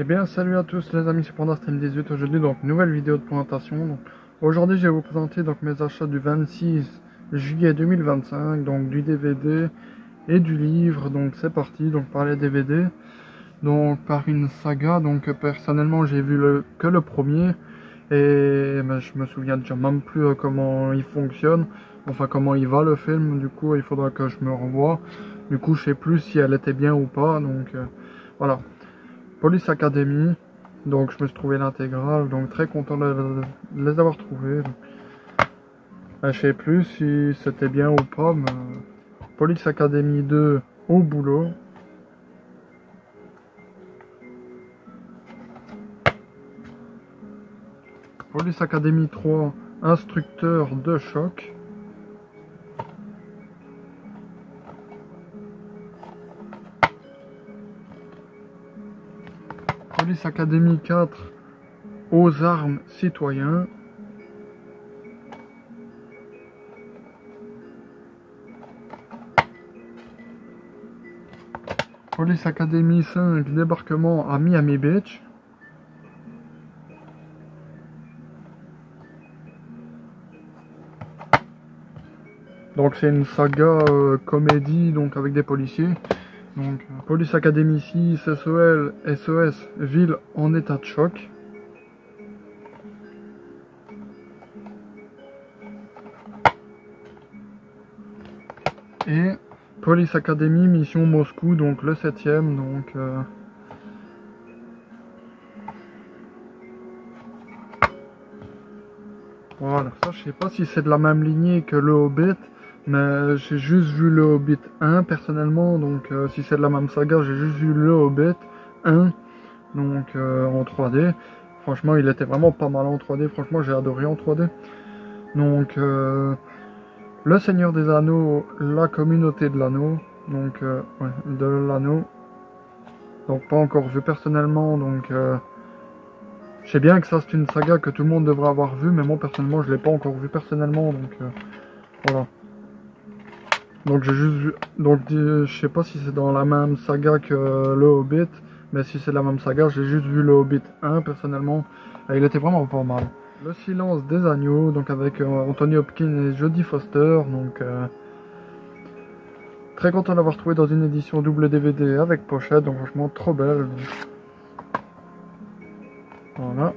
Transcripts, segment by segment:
Eh bien salut à tous les amis, c'est PandaStream18 aujourd'hui, donc nouvelle vidéo de présentation. Donc aujourd'hui je vais vous présenter donc mes achats du 26 juillet 2025, donc du DVD et du livre. Donc c'est parti, donc par les DVD, donc par une saga. Donc personnellement j'ai vu que le premier et ben, je me souviens déjà même plus comment il fonctionne, enfin comment il va le film. Du coup il faudra que je me revoie, du coup je sais plus si elle était bien ou pas, donc voilà. Police Academy, donc je me suis trouvé l'intégrale, donc très content de les avoir trouvés. Je sais plus si c'était bien ou pas, mais Police Academy 2 au boulot. Police Academy 3 instructeur de choc. Police Academy 4 aux armes citoyens. Police Academy 5 débarquement à Miami Beach. Donc c'est une saga comédie, donc avec des policiers. Donc Police Academy 6 SOS ville en état de choc. Et Police Academy mission Moscou, donc le 7ème, donc voilà. Ça je sais pas si c'est de la même lignée que le Hobbit, mais j'ai juste vu le Hobbit 1 personnellement, donc si c'est de la même saga, j'ai juste vu le Hobbit 1, donc en 3D. Franchement il était vraiment pas mal en 3D, franchement j'ai adoré en 3D. Donc le Seigneur des Anneaux, la communauté de l'anneau, donc ouais, de l'anneau. Donc pas encore vu personnellement, donc je sais bien que ça c'est une saga que tout le monde devrait avoir vu, mais moi personnellement je l'ai pas encore vu personnellement, donc voilà. Donc j'ai juste vu, donc je sais pas si c'est dans la même saga que le Hobbit, mais si c'est la même saga, j'ai juste vu le Hobbit 1 personnellement, et il était vraiment pas mal. Le Silence des Agneaux, donc avec Anthony Hopkins et Jodie Foster, donc très content d'avoir trouvé dans une édition double DVD avec pochette, donc franchement trop belle. Voilà.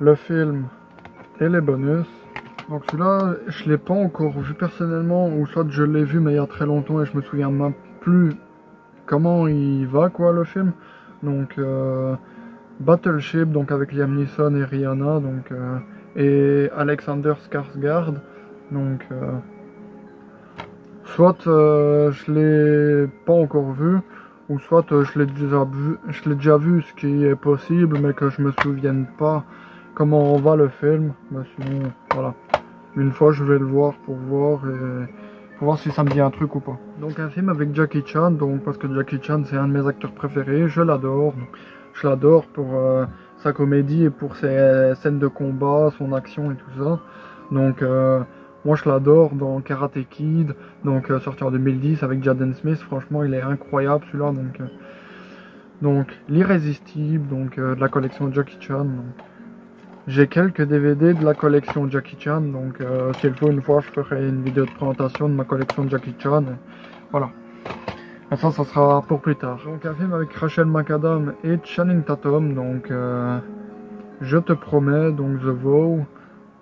Le film et les bonus. Donc celui-là, je l'ai pas encore vu personnellement, ou soit je l'ai vu mais il y a très longtemps et je me souviens même plus comment il va quoi le film. Donc Battleship, donc avec Liam Neeson et Rihanna, donc et Alexander Skarsgård. Donc soit je l'ai pas encore vu, ou soit je l'ai déjà vu, ce qui est possible, mais que je me souvienne pas comment va le film. Mais sinon, voilà. Une fois, je vais le voir pour voir si ça me dit un truc ou pas. Donc un film avec Jackie Chan, donc parce que Jackie Chan c'est un de mes acteurs préférés, je l'adore. Je l'adore pour sa comédie et pour ses scènes de combat, son action et tout ça. Donc moi je l'adore dans Karate Kid, donc sorti en 2010 avec Jaden Smith. Franchement il est incroyable celui-là. Donc l'Irrésistible, donc de la collection Jackie Chan. J'ai quelques DVD de la collection Jackie Chan, donc s'il faut une fois je ferai une vidéo de présentation de ma collection Jackie Chan. Voilà. Et ça sera pour plus tard. Donc un film avec Rachel McAdams et Channing Tatum, donc Je te promets, donc The Vow.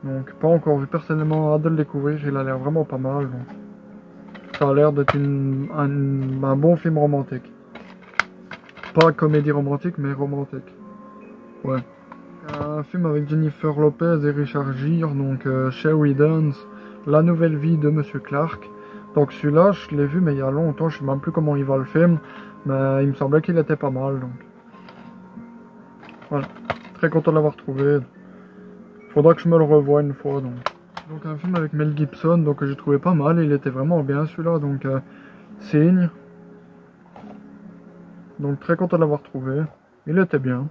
Donc pas encore vu personnellement, hâte de le découvrir, il a l'air vraiment pas mal. Donc. Ça a l'air d'être un bon film romantique. Pas comédie romantique, mais romantique. Ouais. Un film avec Jennifer Lopez et Richard Gere, donc Sherry Dance, La nouvelle vie de Monsieur Clark. Donc celui-là, je l'ai vu mais il y a longtemps, je sais même plus comment il va le film, mais il me semblait qu'il était pas mal. Donc voilà, très content de l'avoir trouvé. Faudra que je me le revoie une fois. Donc un film avec Mel Gibson, donc que j'ai trouvé pas mal, il était vraiment bien celui-là. Donc Signe. Donc très content de l'avoir trouvé, il était bien.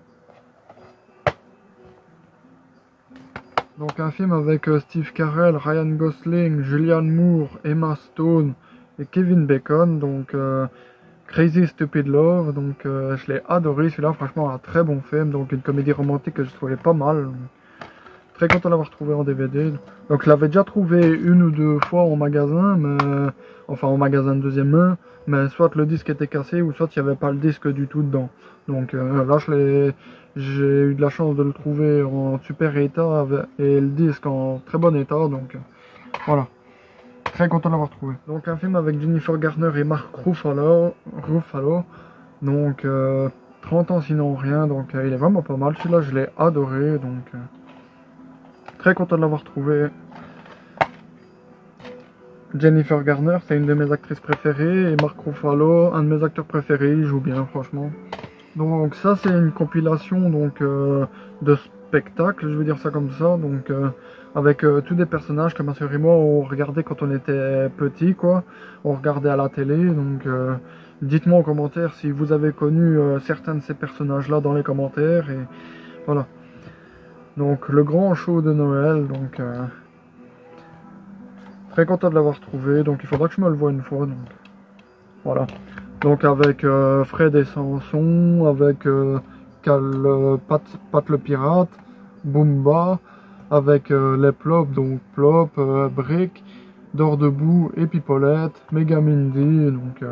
Donc un film avec Steve Carell, Ryan Gosling, Julianne Moore, Emma Stone et Kevin Bacon. Donc Crazy Stupid Love, donc je l'ai adoré, celui-là franchement un très bon film, donc une comédie romantique que je trouvais pas mal. Très content de l'avoir trouvé en DVD. Donc je l'avais déjà trouvé une ou deux fois en magasin, mais enfin en magasin de deuxième main, mais soit le disque était cassé ou soit il n'y avait pas le disque du tout dedans. Donc là j'ai eu de la chance de le trouver en super état et le disque en très bon état, donc voilà. Très content de l'avoir trouvé. Donc un film avec Jennifer Garner et Mark Ruffalo. Donc 30 ans sinon rien, donc il est vraiment pas mal. Celui-là je l'ai adoré, donc très content de l'avoir trouvé. Jennifer Garner, c'est une de mes actrices préférées, et Mark Ruffalo, un de mes acteurs préférés, il joue bien franchement. Donc ça c'est une compilation donc de spectacles, je veux dire ça comme ça, donc avec tous des personnages que ma soeur et moi on regardait quand on était petits quoi, on regardait à la télé, donc dites-moi en commentaire si vous avez connu certains de ces personnages là dans les commentaires, et voilà. Donc le grand show de Noël, donc très content de l'avoir trouvé, donc il faudra que je me le voie une fois, donc voilà. Donc avec Fred et Samson, avec Pat le pirate, Boomba, avec les Plop, donc Plop, Brick, Dors debout et Pipolette, Mega Mindy, donc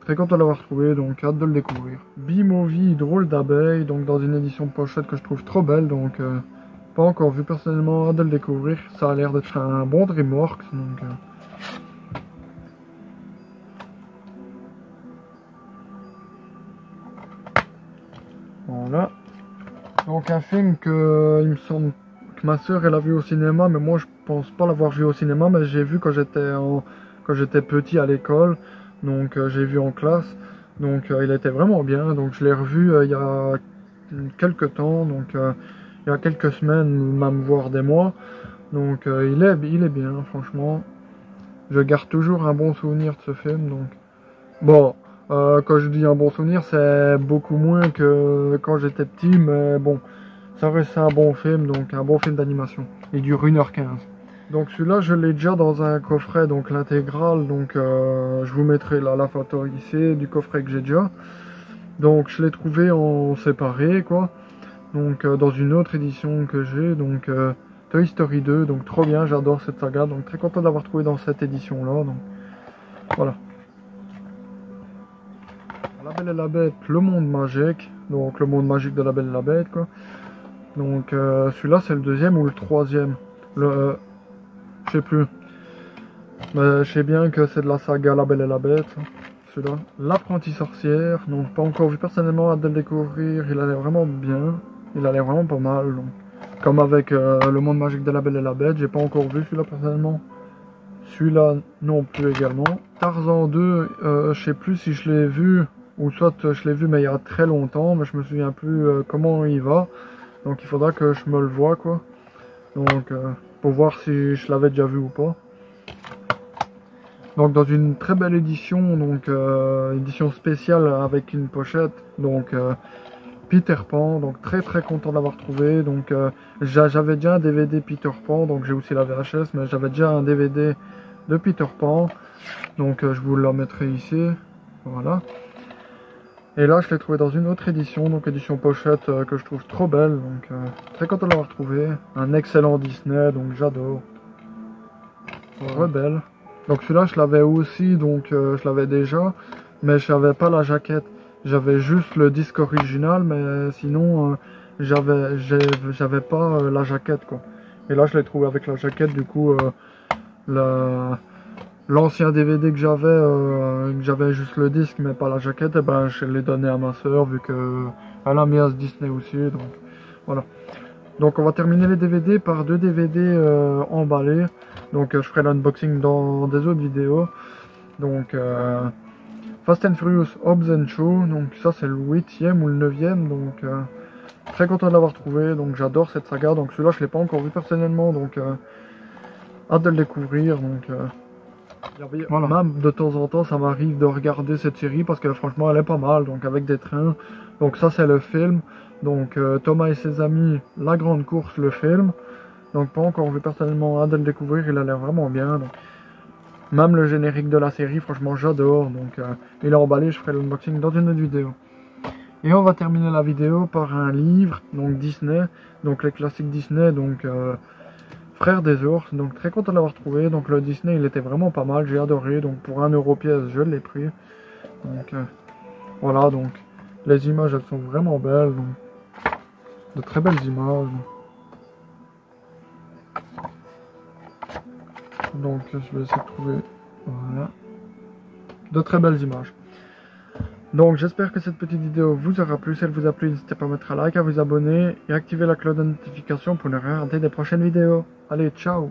très content de l'avoir trouvé, donc hâte de le découvrir. B-Movie, Drôle d'abeille, donc dans une édition pochette que je trouve trop belle, donc pas encore vu personnellement, hâte de le découvrir. Ça a l'air d'être un bon DreamWorks, donc voilà. Donc un film que il me semble que ma soeur elle a vu au cinéma, mais moi je pense pas l'avoir vu au cinéma, mais j'ai vu quand j'étais petit à l'école, donc j'ai vu en classe, donc il était vraiment bien, donc je l'ai revu il y a quelques temps, donc il y a quelques semaines, même voire des mois, donc il est bien franchement. Je garde toujours un bon souvenir de ce film, donc bon. Quand je dis un bon souvenir, c'est beaucoup moins que quand j'étais petit, mais bon, ça reste un bon film, donc un bon film d'animation. Il dure 1h15. Donc celui-là, je l'ai déjà dans un coffret, donc l'intégrale, donc je vous mettrai là la photo ici du coffret que j'ai déjà. Donc je l'ai trouvé en séparé, quoi. Donc dans une autre édition que j'ai, donc Toy Story 2, donc trop bien, j'adore cette saga, donc très content d'avoir trouvé dans cette édition-là, donc voilà. La Belle et la Bête, le monde magique, donc le monde magique de la Belle et la Bête, quoi. Donc celui-là c'est le deuxième ou le troisième, je sais plus, mais je sais bien que c'est de la saga La Belle et la Bête, celui-là. L'Apprentie sorcière, donc pas encore vu personnellement, hâte de le découvrir, il a l'air vraiment bien, il a l'air vraiment pas mal, donc. Comme avec le monde magique de la Belle et la Bête, j'ai pas encore vu celui-là personnellement. Celui-là non plus également. Tarzan 2, je sais plus si je l'ai vu, ou soit je l'ai vu mais il y a très longtemps, mais je me souviens plus comment il va. Donc il faudra que je me le voie quoi. Donc pour voir si je l'avais déjà vu ou pas. Donc dans une très belle édition, donc édition spéciale avec une pochette. Donc Peter Pan, donc très content de l'avoir trouvé. Donc j'avais déjà un DVD Peter Pan, donc j'ai aussi la VHS, mais j'avais déjà un DVD de Peter Pan. Donc je vous la mettrai ici. Voilà. Et là, je l'ai trouvé dans une autre édition, donc édition pochette que je trouve trop belle, donc très content de l'avoir trouvé. Un excellent Disney, donc j'adore. Rebelle. Donc celui-là, je l'avais aussi, donc je l'avais déjà, mais je n'avais pas la jaquette. J'avais juste le disque original, mais sinon, j'avais pas la jaquette, quoi. Et là, je l'ai trouvé avec la jaquette, du coup, l'ancien DVD que j'avais juste le disque mais pas la jaquette, et ben je l'ai donné à ma soeur vu que elle a mis à ce Disney aussi, donc voilà. Donc on va terminer les DVD par 2 DVD emballés, donc je ferai l'unboxing dans des autres vidéos. Donc Fast and Furious Hobbs and Shaw, donc ça c'est le 8e ou le 9e, donc très content de l'avoir trouvé, donc j'adore cette saga, donc celui-là je l'ai pas encore vu personnellement, donc hâte de le découvrir, donc voilà. Même de temps en temps ça m'arrive de regarder cette série parce que franchement elle est pas mal, donc avec des trains. Donc ça c'est le film, donc Thomas et ses amis, la grande course, le film. Donc pas encore vu personnellement, hâte de le découvrir, il a l'air vraiment bien. Donc Même le générique de la série, franchement, j'adore. Donc, il est emballé, je ferai l'unboxing dans une autre vidéo. Et on va terminer la vidéo par un livre, donc Disney, donc les classiques Disney, donc Frères des ours. Donc, très content de l'avoir trouvé. Donc, le Disney, il était vraiment pas mal, j'ai adoré. Donc, pour 1€ pièce, je l'ai pris. Donc, voilà, donc, les images, elles sont vraiment belles. Donc, de très belles images. Donc je vais essayer de trouver, voilà, de très belles images. Donc j'espère que cette petite vidéo vous aura plu. Si elle vous a plu, n'hésitez pas à mettre un like, à vous abonner et activer la cloche de notification pour ne rien rater des prochaines vidéos. Allez, ciao!